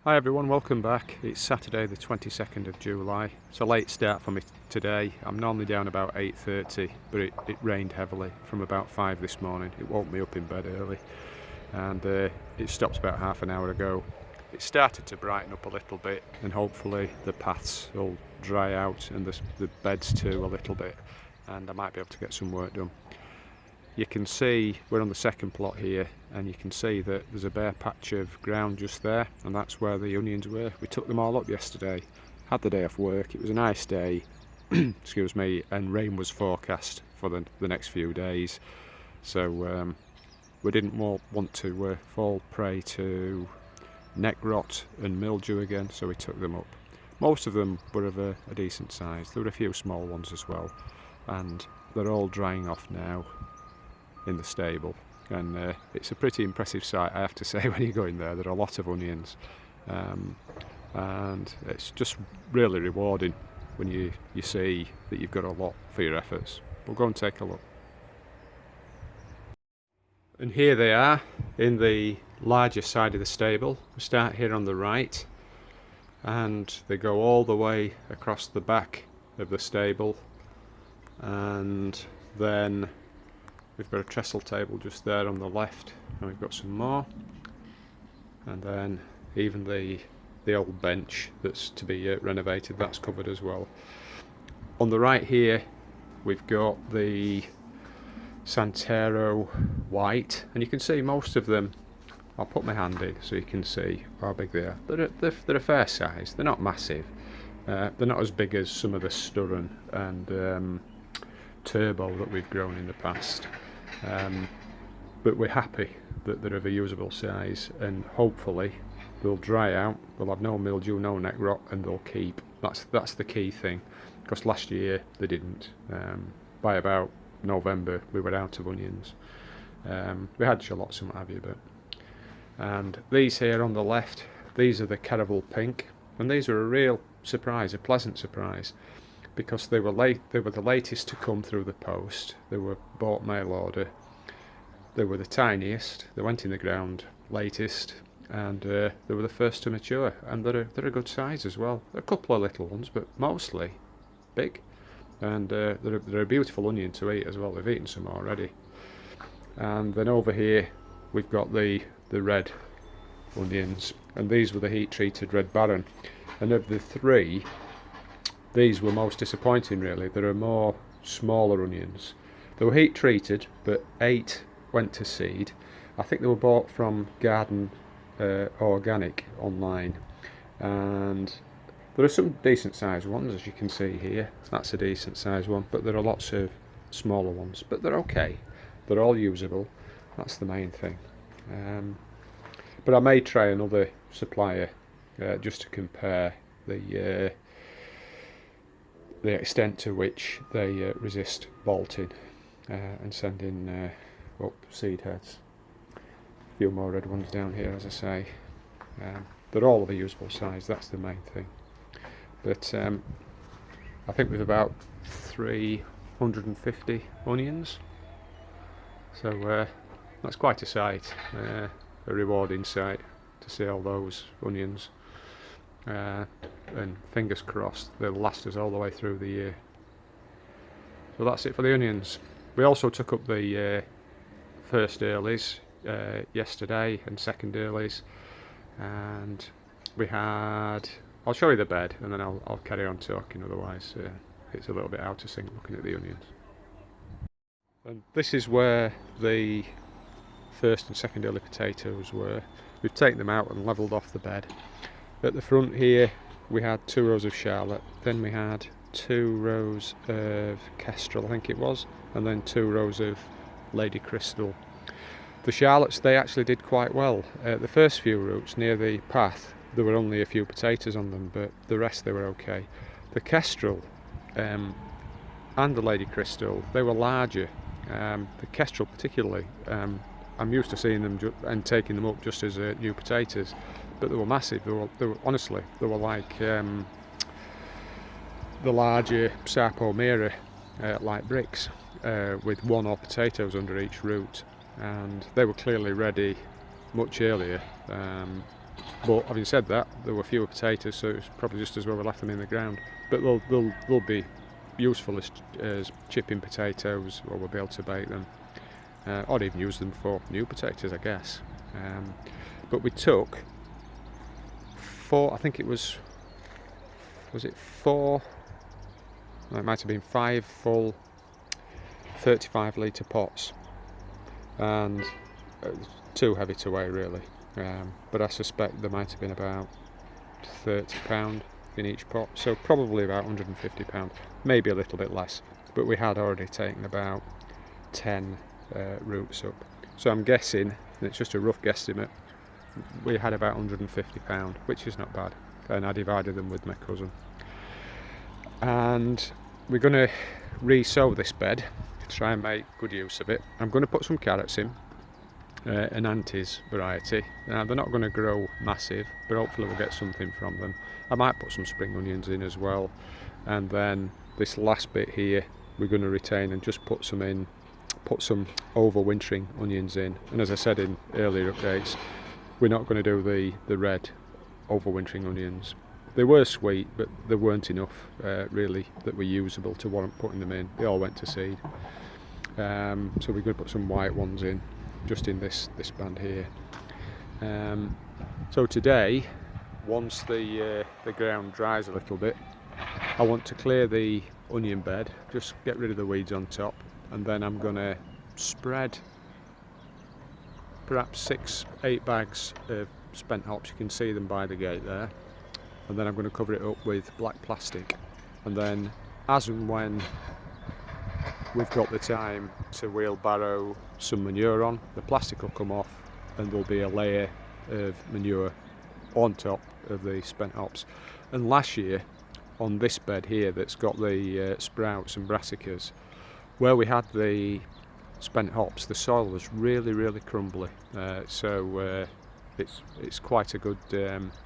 Hi everyone, welcome back. It's Saturday the 22nd of July. It's a late start for me today. I'm normally down about 8:30, but it rained heavily from about 5 this morning. It woke me up in bed early, and it stopped about half an hour ago. It started to brighten up a little bit, and hopefully the paths will dry out and the beds too a little bit, and I might be able to get some work done. You can see we're on the second plot here, and you can see that there's a bare patch of ground just there, and that's where the onions were. We took them all up yesterday, had the day off work. It was a nice day, excuse me, and rain was forecast for the next few days, so we didn't want to fall prey to neck rot and mildew again, so we took them up. Most of them were of a decent size. There were a few small ones as well, and they're all drying off now in the stable, and it's a pretty impressive sight, I have to say. When you go in there, there are a lot of onions, and it's just really rewarding when you see that you've got a lot for your efforts. We'll go and take a look. And here they are in the larger side of the stable. We start here on the right, and they go all the way across the back of the stable, and then we've got a trestle table just there on the left, and we've got some more, and then even the old bench that's to be renovated, that's covered as well. On the right here we've got the Santero white, and you can see most of them. I'll put my hand in so you can see how big they are. They're a fair size. They're not massive. They're not as big as some of the Sturron and Turbo that we've grown in the past, but we're happy that they're of a usable size, and hopefully they'll dry out, they'll have no mildew, no neck rot, and they'll keep. That's the key thing, because last year they didn't. By about November we were out of onions. We had shallots and what have you, but and these here on the left, these are the Caravel Pink, and these are a real surprise, a pleasant surprise, because they were the latest to come through the post. They were bought mail order. They were the tiniest. They went in the ground latest, and they were the first to mature. And they're a good size as well. There are a couple of little ones, but mostly big. And they're a beautiful onion to eat as well. We've eaten some already. And then over here we've got the red onions, and these were the heat treated Red Baron. And of the three, these were most disappointing, really. There are more smaller onions. They were heat treated, but 8 went to seed. I think they were bought from Garden Organic online, and there are some decent sized ones, as you can see here. That's a decent sized one, but there are lots of smaller ones, but they're okay. They're all usable. That's the main thing. But I may try another supplier just to compare the extent to which they resist bolting, and send in up seed heads. A few more red ones down here, as I say. They're all of a usable size, that's the main thing. But I think we've about 350 onions, so that's quite a sight, a rewarding sight to see all those onions. And fingers crossed they'll last us all the way through the year. So that's it for the onions. We also took up the first earlies yesterday, and second earlies, and we had, I'll show you the bed and then I'll carry on talking, otherwise it's a little bit out of sync looking at the onions. And this is where the first and second early potatoes were. We've taken them out and levelled off the bed. At the front here we had 2 rows of Charlotte, then we had 2 rows of Kestrel, I think it was, and then 2 rows of Lady Crystal. The Charlottes, they actually did quite well. The first few roots near the path, there were only a few potatoes on them, but the rest they were okay. The Kestrel and the Lady Crystal, they were larger. The Kestrel particularly, I'm used to seeing them and taking them up just as new potatoes, but they were massive. They were honestly, they were like the larger Sarpo Mira, like bricks, with 1 or potatoes under each root, and they were clearly ready much earlier, But having said that, there were fewer potatoes, so it's probably just as well we left them in the ground. But they'll be useful as chipping potatoes, or we'll be able to bake them, or even use them for new potatoes, I guess. But we took 4, I think it was it 4? It might have been 5 full 35 litre pots, and it was too heavy to weigh really, but I suspect there might have been about £30 in each pot, so probably about £150, maybe a little bit less, but we had already taken about 10 roots up, so I'm guessing, and it's just a rough guesstimate, we had about £150, which is not bad, and I divided them with my cousin. And we're going to re-sow this bed to try and make good use of it. I'm going to put some carrots in, an Antis variety. Now they're not going to grow massive, but hopefully we'll get something from them. I might put some spring onions in as well, and then this last bit here we're going to retain and just put some overwintering onions in. And as I said in earlier updates, we're not going to do the red overwintering onions. They were sweet, but they weren't enough really that were usable to warrant putting them in. They all went to seed. So we're going to put some white ones in, just in this band here. So today, once the ground dries a little bit, I want to clear the onion bed, just get rid of the weeds on top, and then I'm going to spread perhaps 6-8 bags of spent hops. You can see them by the gate there. And then I'm going to cover it up with black plastic, and then as and when we've got the time to wheelbarrow some manure on, the plastic will come off and there'll be a layer of manure on top of the spent hops. And last year on this bed here that's got the sprouts and brassicas, where we had the spent hops, the soil was really crumbly, so it's quite a good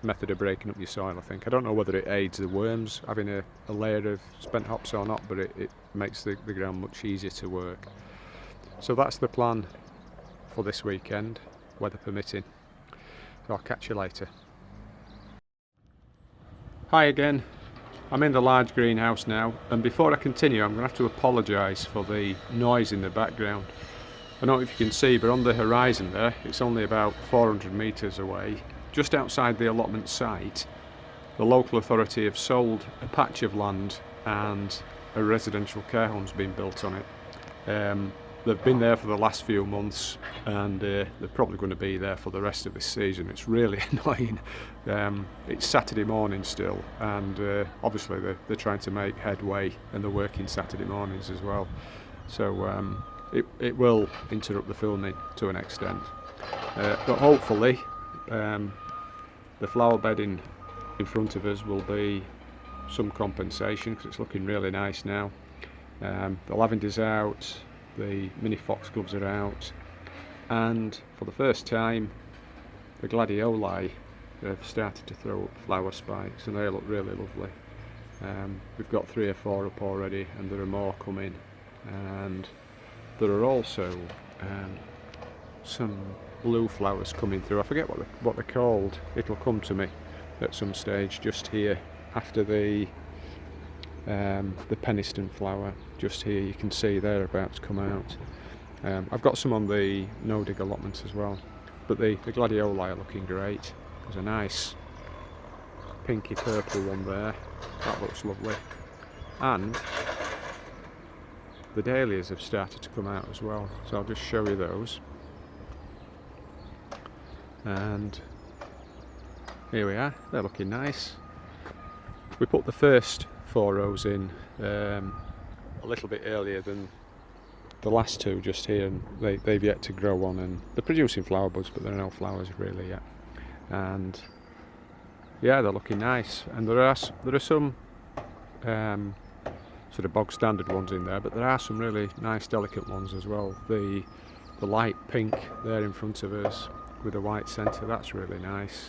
method of breaking up your soil, I think. I don't know whether it aids the worms having a layer of spent hops or not, but it makes the ground much easier to work. So that's the plan for this weekend, weather permitting. So I'll catch you later. Hi again. I'm in the large greenhouse now, and before I continue I'm going to have to apologise for the noise in the background. I don't know if you can see, but on the horizon there, it's only about 400 metres away, just outside the allotment site, the local authority have sold a patch of land and a residential care home's been built on it. They've been there for the last few months, and they're probably going to be there for the rest of this season. It's really annoying. It's Saturday morning still, and obviously they're trying to make headway, and they're working Saturday mornings as well. So it will interrupt the filming to an extent, but hopefully the flower bedding in front of us will be some compensation, because it's looking really nice now. The lavender's out, the mini foxgloves are out, and for the first time the gladioli have started to throw up flower spikes, and they look really lovely. We've got 3 or 4 up already, and there are more coming, and there are also some blue flowers coming through. I forget what they're called. It'll come to me at some stage just here after the Peniston flower. Just here you can see they're about to come out. I've got some on the no-dig allotment as well, but the gladioli are looking great. There's a nice pinky purple one there, that looks lovely, and the dahlias have started to come out as well, so I'll just show you those. And here we are, they're looking nice. We put the first 4 rows in a little bit earlier than the last 2 just here, and they've yet to grow on, and they're producing flower buds, but there are no flowers really yet. And yeah, they're looking nice, and there are some sort of bog standard ones in there, but there are some really nice delicate ones as well. The light pink there in front of us with a white centre, that's really nice.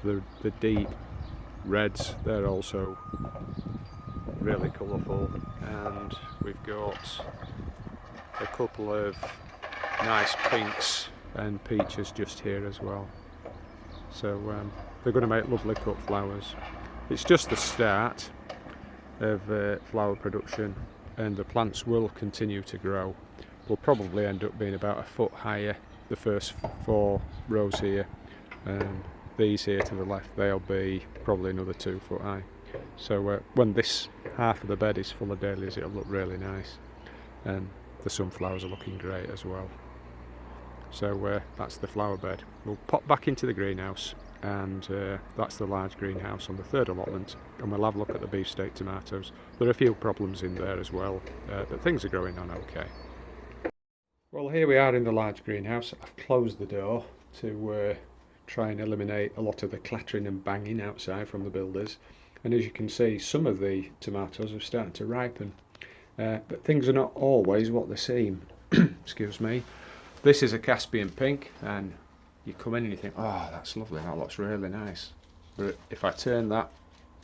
The deep reds, they're also really colourful, and we've got a couple of nice pinks and peaches just here as well. So they're going to make lovely cut flowers. It's just the start of flower production, and the plants will continue to grow. Will probably end up being about a foot higher, the first 4 rows here. These here to the left, they'll be probably another 2 foot high. So when this half of the bed is full of dahlias, it'll look really nice, and the sunflowers are looking great as well. So that's the flower bed. We'll pop back into the greenhouse, and that's the large greenhouse on the 3rd allotment, and we'll have a look at the beefsteak tomatoes. There are a few problems in there as well, but things are growing on okay. Well, here we are in the large greenhouse. I've closed the door to try and eliminate a lot of the clattering and banging outside from the builders, and as you can see, some of the tomatoes have started to ripen, but things are not always what they seem. Excuse me. This is a Caspian pink, and you come in and you think, oh, that's lovely, that looks really nice. But if I turn that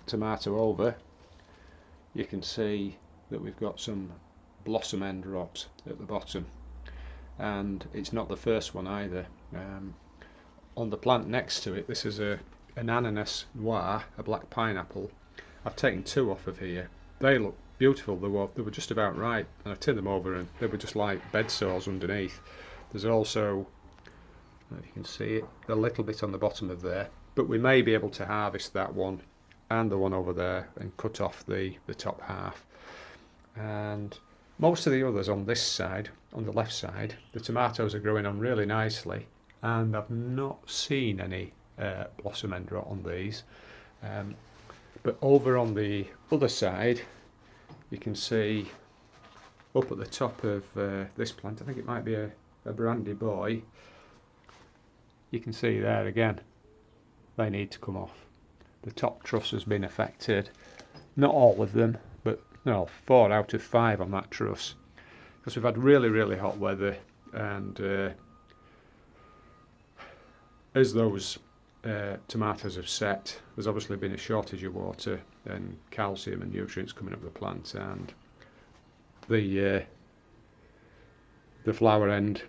tomato over, you can see that we've got some blossom end rot at the bottom, and it's not the first one either. On the plant next to it, this is an ananas noir, a black pineapple. I've taken 2 off of here. They look beautiful. They were just about right, and I turned them over and they were just like bed sores underneath. There's also, if you can see it, a little bit on the bottom of there, but we may be able to harvest that one and the one over there and cut off the top half. And most of the others on this side, on the left side, the tomatoes are growing on really nicely, and I've not seen any blossom end rot on these. But over on the other side, you can see up at the top of this plant, I think it might be a brandy boy, you can see there again, they need to come off. The top truss has been affected, not all of them, but no, 4 out of 5 on that truss, because we've had really hot weather, and as those tomatoes have set, there's obviously been a shortage of water and calcium and nutrients coming up the plant, and the flower end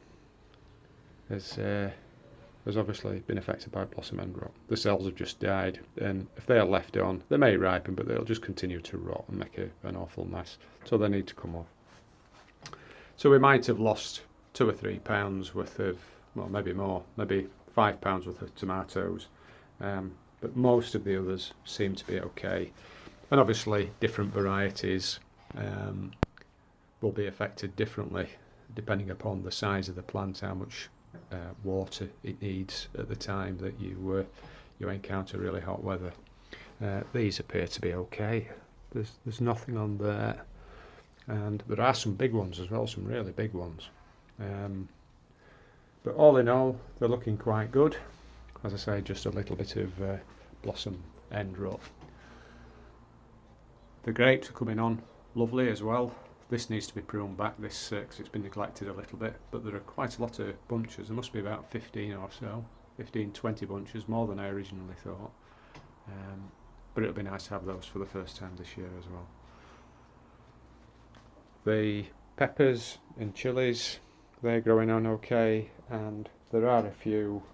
has obviously been affected by blossom end rot. The cells have just died, and if they are left on, they may ripen, but they'll just continue to rot and make an awful mess, so they need to come off. So we might have lost 2 or 3 pounds worth of, well, maybe more, maybe 5 pounds worth of tomatoes, but most of the others seem to be okay. And obviously different varieties will be affected differently depending upon the size of the plant, how much water it needs at the time that you encounter really hot weather. These appear to be okay. There's nothing on there, and there are some big ones as well, some really big ones. But all in all, they're looking quite good. As I say, just a little bit of blossom end rot. The grapes are coming on lovely as well. This needs to be pruned back, this because it's been neglected a little bit, but there are quite a lot of bunches. There must be about 15 or so, 15-20 bunches, more than I originally thought. But it'll be nice to have those for the first time this year as well. The peppers and chilies, they're growing on okay, and there are a few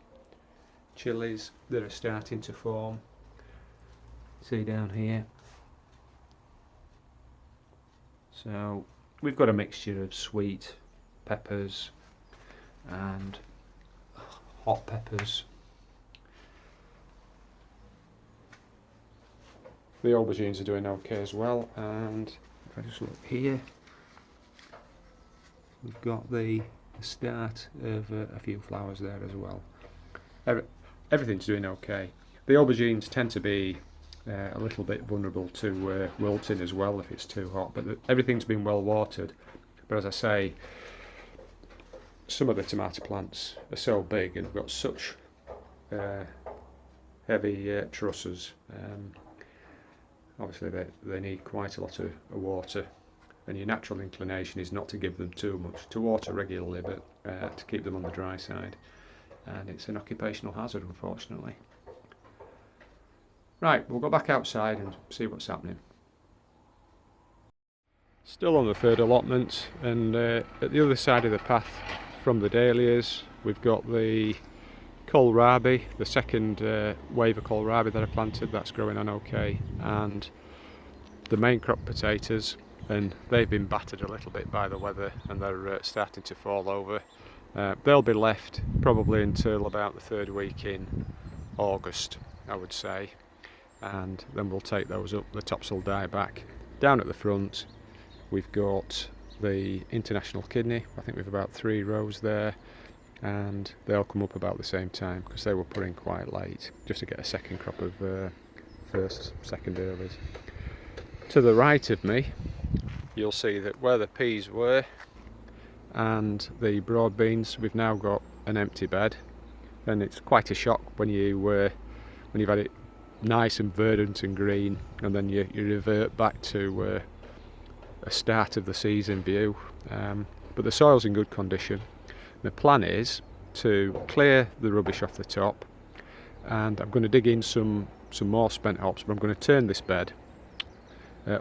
chilies that are starting to form. See down here. So we've got a mixture of sweet peppers and hot peppers. The aubergines are doing okay as well, and if I just look here, we've got the start of a few flowers there as well. Everything's doing okay. The aubergines tend to be a little bit vulnerable to wilting as well if it's too hot, but everything's been well watered. But as I say, some of the tomato plants are so big and have got such heavy trusses. Obviously they need quite a lot of water, and your natural inclination is not to give them too much, to water regularly, but to keep them on the dry side, and it's an occupational hazard, unfortunately. Right, we'll go back outside and see what's happening. Still on the third allotment, and at the other side of the path from the dahlias we've got the kohlrabi, the second wave of kohlrabi that I planted, that's growing on okay, and the main crop potatoes, and they've been battered a little bit by the weather and they're starting to fall over. They'll be left probably until about the third week in August, I would say, and then we'll take those up. The tops will die back. Down at the front we've got the international kidney. I think we've about 3 rows there, and they'll come up about the same time because they were put in quite late just to get a second crop of first, second earlies. To the right of me you'll see that where the peas were and the broad beans, we've now got an empty bed, and it's quite a shock when you've had it nice and verdant and green, and then you revert back to a start of the season view. But the soil's in good condition. The plan is to clear the rubbish off the top, and I'm going to dig in some more spent hops, but I'm going to turn this bed.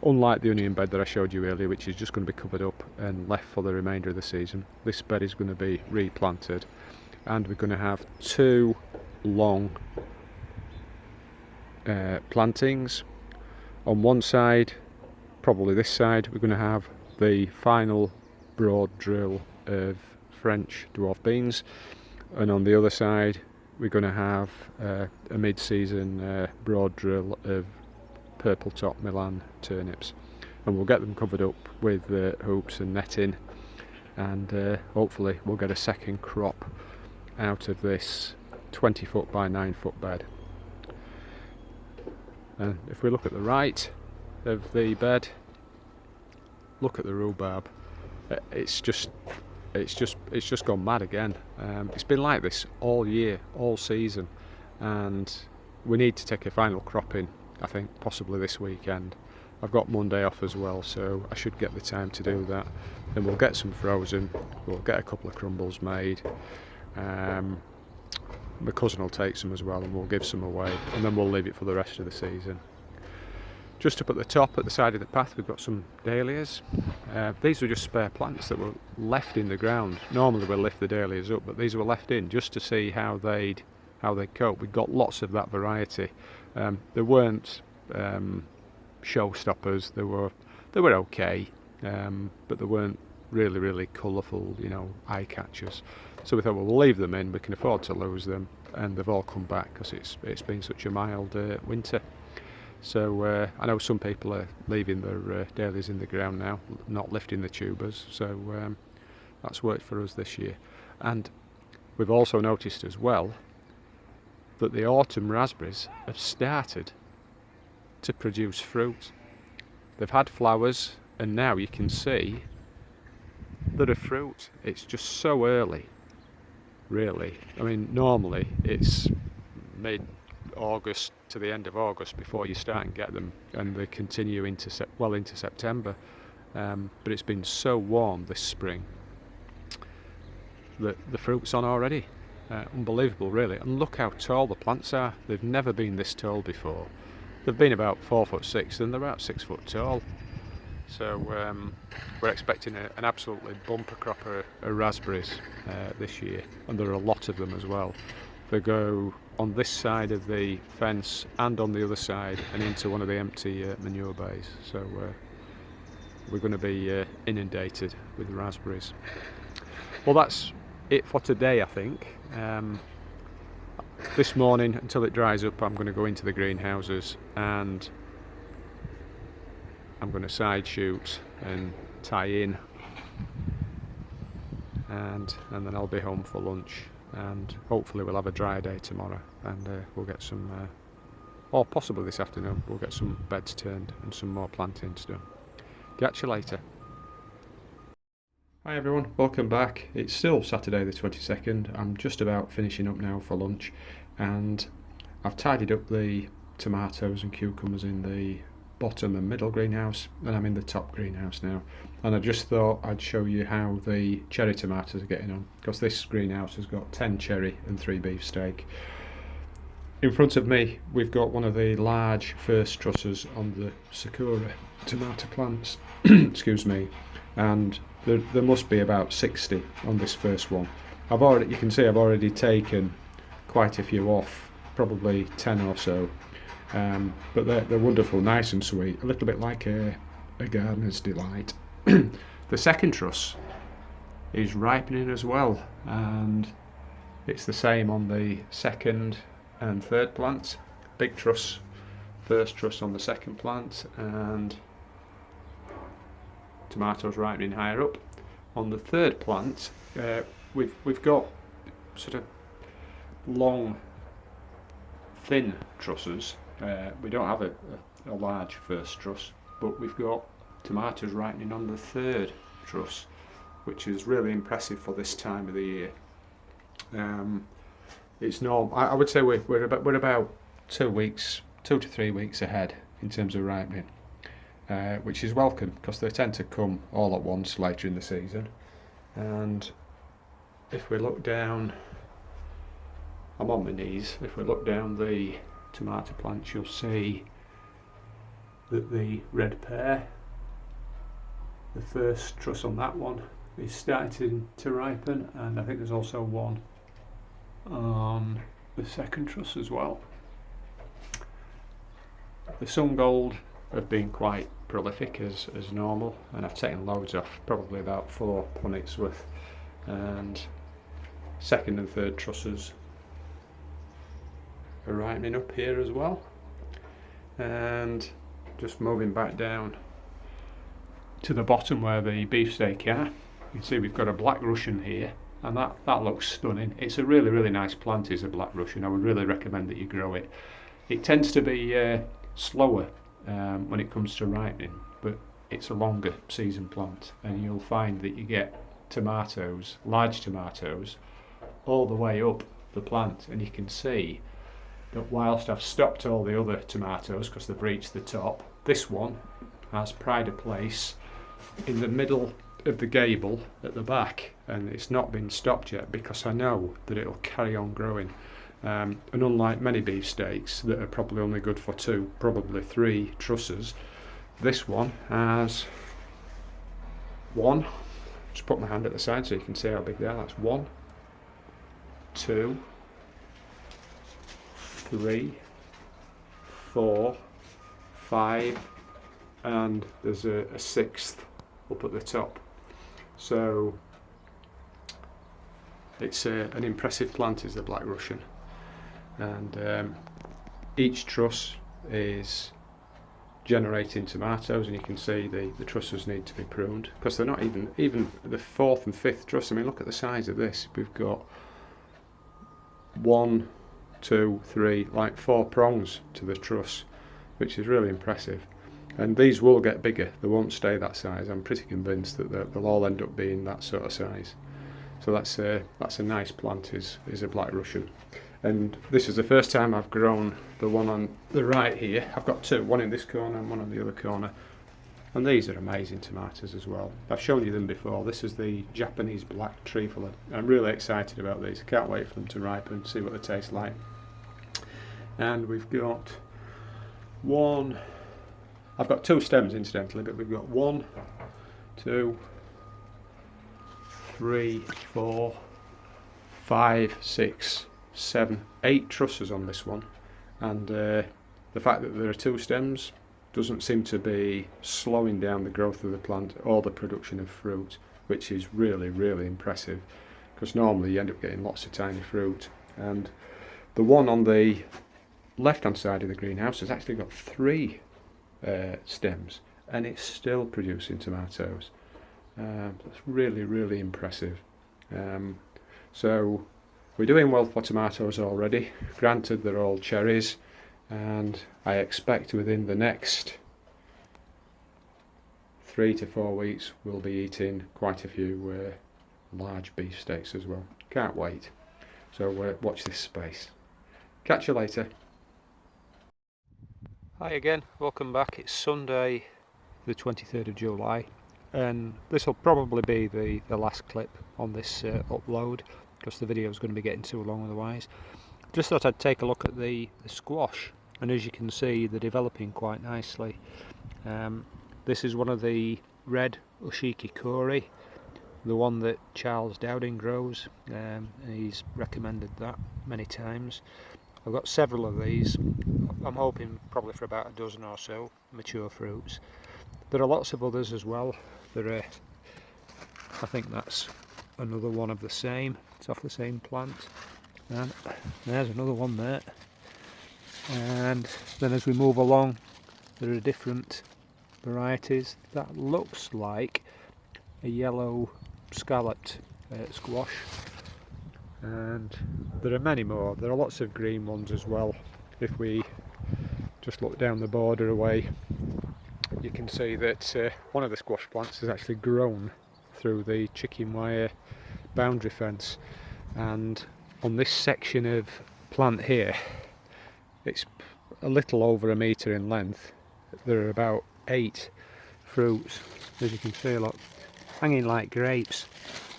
Unlike the onion bed that I showed you earlier, which is just going to be covered up and left for the remainder of the season, this bed is going to be replanted, and we're going to have 2 long plantings. On one side, probably this side, we're going to have the final broad drill of French dwarf beans, and on the other side we're going to have a mid-season broad drill of purple top Milan turnips, and we'll get them covered up with hoops and netting, and hopefully we'll get a second crop out of this 20 foot by 9 foot bed. And if we look at the right of the bed, look at the rhubarb. It's just gone mad again. It's been like this all year, all season, and we need to take a final crop in, I think possibly this weekend. I've got Monday off as well, so I should get the time to do that. Then we'll get some frozen, we'll get a couple of crumbles made. My cousin will take some as well, and we'll give some away, and then we'll leave it for the rest of the season. Just up at the top, at the side of the path, we've got some dahlias. These were just spare plants that were left in the ground. Normally we'll lift the dahlias up, but these were left in just to see how they'd cope. We got lots of that variety. They weren't showstoppers. They were okay, but they weren't really colourful, you know, eye catchers. So we thought, well, we'll leave them in. We can afford to lose them, and they've all come back because it's been such a mild winter. So I know some people are leaving their dahlias in the ground now, not lifting the tubers. So that's worked for us this year. And we've also noticed as well that the autumn raspberries have started to produce fruit. They've had flowers, and now you can see that are fruit. It's just so early, really. I mean, normally it's mid-August to the end of August before you start and get them, and they continue into September. But it's been so warm this spring that the fruit's on already. Unbelievable, really. And look how tall the plants are. They've never been this tall before. They've been about 4'6", and they're about 6 foot tall. So we're expecting an absolutely bumper crop of raspberries this year, and there are a lot of them as well. They go on this side of the fence and on the other side and into one of the empty manure bays. So we're going to be inundated with raspberries. Well, that's it for today, I think. This morning, until it dries up, I'm going to go into the greenhouses and I'm going to side shoot and tie in, and then I'll be home for lunch, and hopefully we'll have a dry day tomorrow, and we'll get some, or possibly this afternoon, we'll get some beds turned and some more plantings done. Catch you later. Hi everyone, welcome back. It's still Saturday the 22nd. I'm just about finishing up now for lunch, and I've tidied up the tomatoes and cucumbers in the bottom and middle greenhouse, and I'm in the top greenhouse now. And I just thought I'd show you how the cherry tomatoes are getting on, because this greenhouse has got 10 cherry and 3 beefsteak. In front of me we've got one of the large first trusses on the Sakura tomato plants excuse me, and there must be about 60 on this first one. You can see I've already taken quite a few off, probably 10 or so. But they're wonderful, nice and sweet, a little bit like a gardener's delight. The second truss is ripening as well, and it's the same on the second and third plants. Big truss, first truss on the second plant, and tomatoes ripening higher up. On the third plant, we've got sort of long, thin trusses. We don't have a large first truss, but we've got tomatoes ripening on the third truss, which is really impressive for this time of the year. It's normal. I would say we're about 2 to 3 weeks ahead in terms of ripening, which is welcome because they tend to come all at once later in the season. And if we look down, I'm on my knees. If we look down the tomato plants, you'll see that the red pear, the first truss on that one, is starting to ripen, and I think there's also one on the second truss as well. The sun gold have been quite prolific as normal, and I've taken loads off, probably about 4 punnets worth, and second and third trusses are ripening up here as well. And just moving back down to the bottom where the beefsteak are, you can see we've got a black Russian here, and that looks stunning. It's a really nice plant, is a black Russian. I would really recommend that you grow it. It tends to be slower when it comes to ripening, but it's a longer season plant, and you'll find that you get tomatoes, large tomatoes, all the way up the plant. And you can see that whilst I've stopped all the other tomatoes because they've reached the top, this one has pride of place in the middle of the gable at the back, and it's not been stopped yet because I know that it'll carry on growing. And unlike many beefsteaks that are probably only good for 2, probably 3 trusses, this one has 1. Just put my hand at the side so you can see how big they are. That's 1, 2, 3, 4, 5, and there's a 6th up at the top. So it's an impressive plant, is the black Russian. And each truss is generating tomatoes, and you can see the trusses need to be pruned because they're not even the 4th and 5th truss. I mean, look at the size of this. We've got 1, 2, 3, like 4 prongs to the truss, which is really impressive. And these will get bigger, they won't stay that size. I'm pretty convinced that they'll all end up being that sort of size. So that's a nice plant, is a black Russian. And this is the first time I've grown the one on the right here. I've got 2, one in this corner and one on the other corner. And these are amazing tomatoes as well. I've shown you them before. This is the Japanese black trefoil. I'm really excited about these. I can't wait for them to ripen and see what they taste like. And we've got one, I've got 2 stems incidentally, but we've got 1, 2, 3, 4, 5, 6, 7, 8 trusses on this one, and the fact that there are 2 stems doesn't seem to be slowing down the growth of the plant or the production of fruit, which is really impressive, because normally you end up getting lots of tiny fruit. And the one on the left hand side of the greenhouse has actually got 3 stems, and it's still producing tomatoes. That's really impressive. So we're doing well for tomatoes already. Granted, they're all cherries, and I expect within the next 3 to 4 weeks we'll be eating quite a few large beefsteaks as well. Can't wait. So watch this space. Catch you later. Hi again, welcome back. It's Sunday the 23rd of July, and this will probably be the last clip on this upload, because the video is going to be getting too long otherwise. Just thought I'd take a look at the squash, and as you can see they're developing quite nicely. This is one of the red Ushiki Kori. the one that Charles Dowding grows, and he's recommended that many times. I've got several of these. I'm hoping probably for about a dozen or so mature fruits. There are lots of others as well. I think that's another one of the same. It's off the same plant. And there's another one there. And then as we move along, there are different varieties. That looks like a yellow scalloped squash. And there are many more. There are lots of green ones as well. If we just look down the border away, you can see that one of the squash plants has actually grown through the chicken wire boundary fence, and on this section of plant here, it's a little over a metre in length. There are about 8 fruits, as you can see, look, hanging like grapes.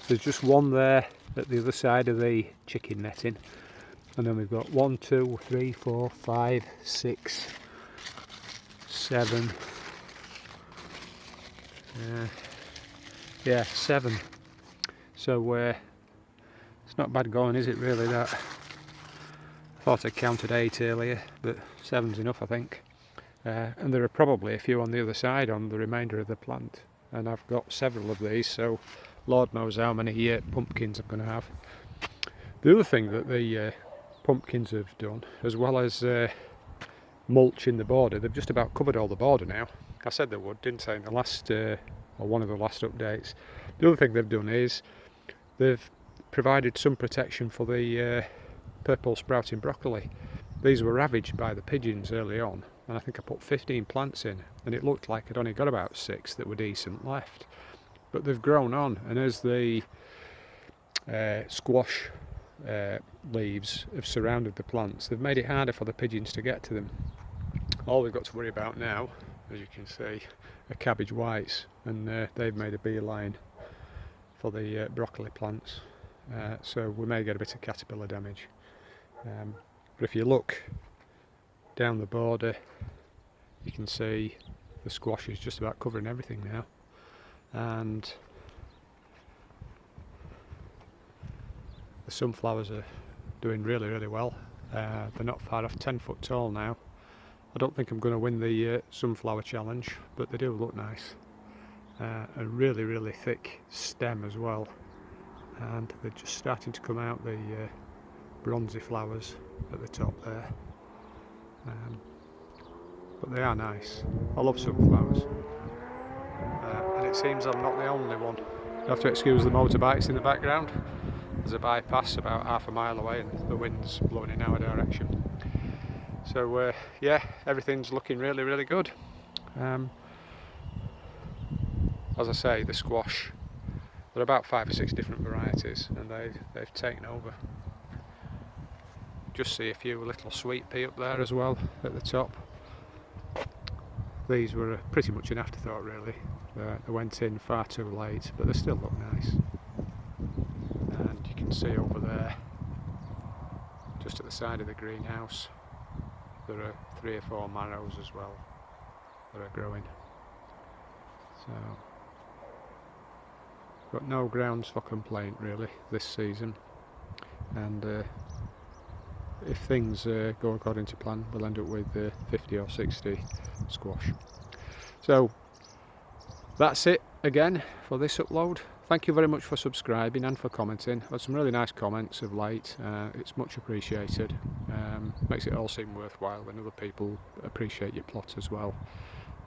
There's just one there at the other side of the chicken netting, and then we've got 1, 2, 3, 4, 5, 6, 7, 7. So it's not bad going, is it really, that? I thought I counted 8 earlier, but 7's enough, I think. And there are probably a few on the other side on the remainder of the plant, and I've got several of these, so Lord knows how many pumpkins I'm going to have. The other thing that the pumpkins have done, as well as mulch in the border, they've just about covered all the border now. I said they would, didn't I, in the last, or one of the last updates. The other thing they've done is they've provided some protection for the purple sprouting broccoli. These were ravaged by the pigeons early on, and I think I put 15 plants in, and it looked like I'd only got about 6 that were decent left. But they've grown on, and as the squash leaves have surrounded the plants, they've made it harder for the pigeons to get to them. All we've got to worry about now, as you can see, are cabbage whites, and they've made a beeline for the broccoli plants, so we may get a bit of caterpillar damage. But if you look down the border, you can see the squash is just about covering everything now, and the sunflowers are doing really, really well. They're not far off 10 foot tall now. I don't think I'm going to win the sunflower challenge, but they do look nice. A really, really thick stem as well, and they're just starting to come out, the bronzy flowers at the top there. But they are nice. I love sunflowers. And it seems I'm not the only one. You have to excuse the motorbikes in the background. There's a bypass about half a mile away, and the wind's blowing in our direction. So yeah, everything's looking really, really good. As I say, the squash, there are about 5 or 6 different varieties, and they've taken over. Just see a few little sweet pea up there as well at the top. These were pretty much an afterthought, really. They went in far too late, but they still look nice. And you can see over there, just at the side of the greenhouse, there are 3 or 4 marrows as well that are growing. So, got no grounds for complaint really this season, and if things go according to plan, we'll end up with 50 or 60 squash. So that's it again for this upload. Thank you very much for subscribing and for commenting. I've had some really nice comments of late. It's much appreciated. Makes it all seem worthwhile when other people appreciate your plot as well.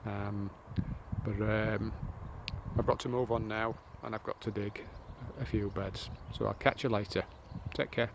But I've got to move on now, and I've got to dig a few beds. So I'll catch you later. Take care.